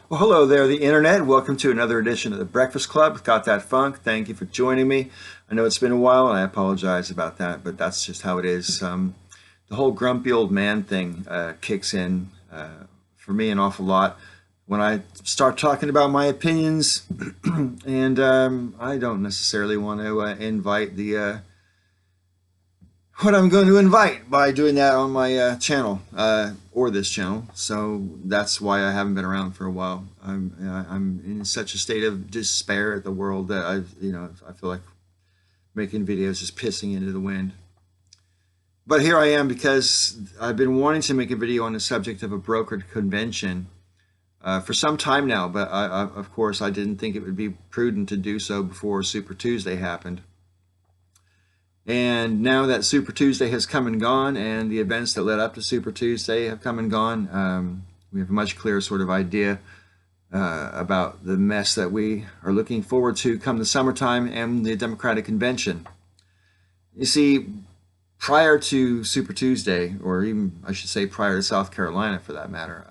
Well, hello there, the internet. Welcome to another edition of the Breakfast Club with Got That Funk. Thank you for joining me. I know it's been a while, and I apologize about that, but that's just how it is. The whole grumpy old man thing kicks in for me an awful lot when I start talking about my opinions, and I don't necessarily want to invite the what I'm going to invite by doing that on my channel or this channel. So that's why I haven't been around for a while. I'm in such a state of despair at the world that I feel like making videos is pissing into the wind. But here I am because I've been wanting to make a video on the subject of a brokered convention for some time now. But of course, I didn't think it would be prudent to do so before Super Tuesday happened. And now that Super Tuesday has come and gone, and the events that led up to Super Tuesday have come and gone, we have a much clearer sort of idea about the mess that we are looking forward to come the summertime and the Democratic Convention. You see, prior to Super Tuesday, or even I should say prior to South Carolina for that matter,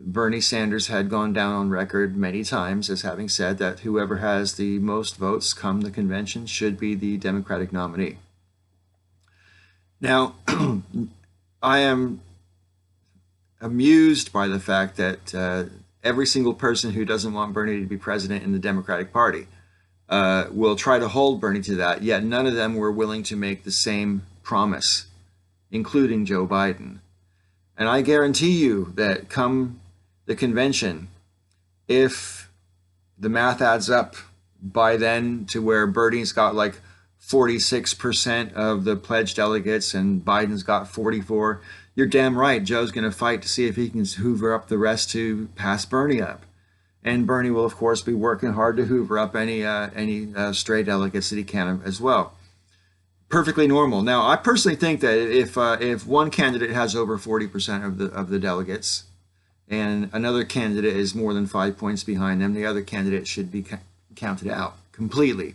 Bernie Sanders had gone down on record many times as having said that whoever has the most votes come the convention should be the Democratic nominee. Now, I am amused by the fact that every single person who doesn't want Bernie to be president in the Democratic Party will try to hold Bernie to that, yet none of them were willing to make the same promise, including Joe Biden. And I guarantee you that come the convention, if the math adds up by then to where Bernie's got like 46% of the pledged delegates and Biden's got 44, you're damn right Joe's going to fight to see if he can hoover up the rest to pass Bernie up. And Bernie will, of course, be working hard to hoover up any stray delegates that he can as well. Perfectly normal. Now, I personally think that if one candidate has over 40% of the delegates, and another candidate is more than 5 points behind them, the other candidate should be counted out completely.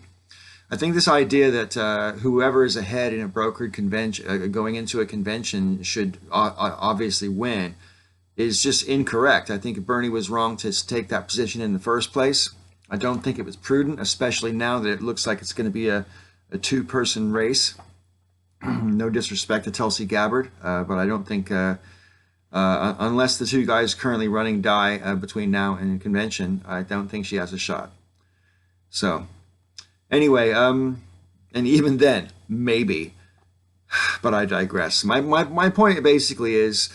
I think this idea that whoever is ahead in a brokered convention, going into a convention, should obviously win is just incorrect. I think Bernie was wrong to take that position in the first place. I don't think it was prudent, especially now that it looks like it's going to be a two-person race. No disrespect to Tulsi Gabbard, but I don't think... unless the two guys currently running die between now and the convention, I don't think she has a shot. So, anyway, and even then, maybe. But I digress. My point basically is,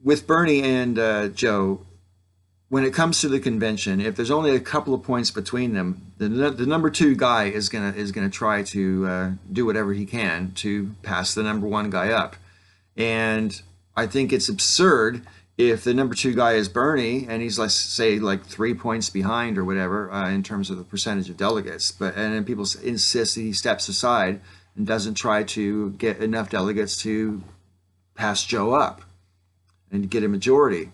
with Bernie and Joe, when it comes to the convention, if there's only a couple of points between them, the number two guy is gonna try to do whatever he can to pass the number one guy up, and I think it's absurd if the number two guy is Bernie and he's, let's say, like 3 points behind or whatever in terms of the percentage of delegates, but and then people insist that he steps aside and doesn't try to get enough delegates to pass Joe up and get a majority.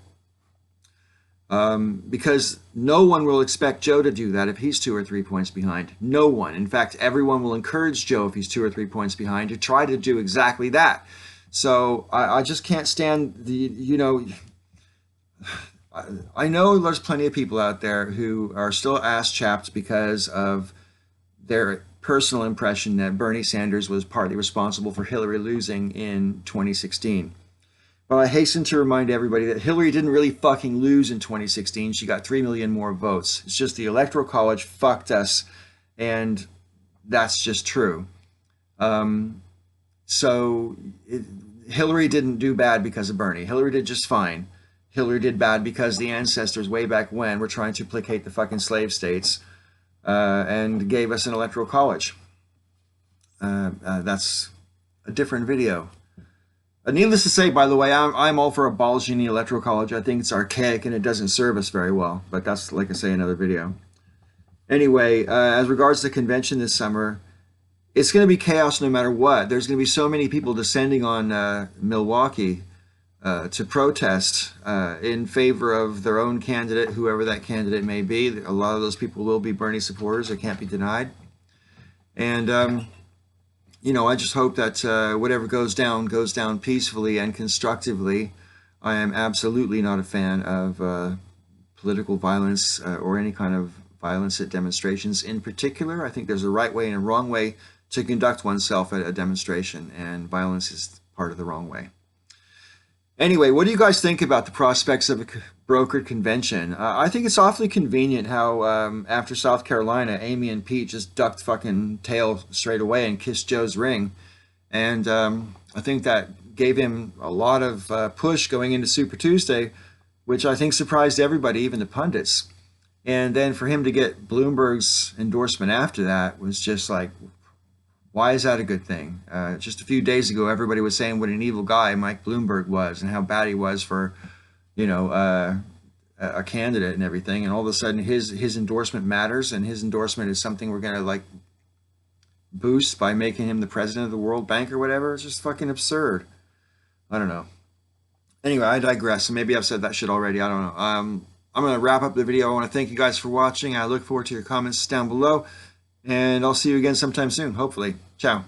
Because no one will expect Joe to do that if he's 2 or 3 points behind. No one. In fact, everyone will encourage Joe if he's 2 or 3 points behind to try to do exactly that. So I just can't stand I know there's plenty of people out there who are still ass-chapped because of their personal impression that Bernie Sanders was partly responsible for Hillary losing in 2016. But I hasten to remind everybody that Hillary didn't really fucking lose in 2016. She got 3 million more votes. It's just the Electoral College fucked us, and that's just true. Hillary didn't do bad because of Bernie. Hillary did just fine. Hillary did bad because the ancestors way back when were trying to placate the fucking slave states and gave us an electoral college. That's a different video. Needless to say, by the way, I'm all for abolishing the electoral college. I think it's archaic and it doesn't serve us very well. But that's, like I say, another video. Anyway, as regards to the convention this summer, it's going to be chaos no matter what. There's going to be so many people descending on Milwaukee to protest in favor of their own candidate, whoever that candidate may be. A lot of those people will be Bernie supporters. It can't be denied. And, I just hope that whatever goes down peacefully and constructively. I am absolutely not a fan of political violence or any kind of violence at demonstrations in particular. I think there's a right way and a wrong way to conduct oneself at a demonstration, and violence is part of the wrong way. Anyway, what do you guys think about the prospects of a brokered convention? I think it's awfully convenient how after South Carolina, Amy and Pete just ducked fucking tail straight away and kissed Joe's ring. And I think that gave him a lot of push going into Super Tuesday, which I think surprised everybody, even the pundits. And then for him to get Bloomberg's endorsement after that was just like, why is that a good thing? Just a few days ago, everybody was saying what an evil guy Mike Bloomberg was and how bad he was for, you know, a candidate and everything. And all of a sudden, his endorsement matters, and his endorsement is something we're gonna like boost by making him the president of the World Bank or whatever. It's just fucking absurd. I don't know. Anyway, I digress. Maybe I've said that shit already. I don't know. I'm gonna wrap up the video. I want to thank you guys for watching. I look forward to your comments down below. And I'll see you again sometime soon, hopefully. Ciao.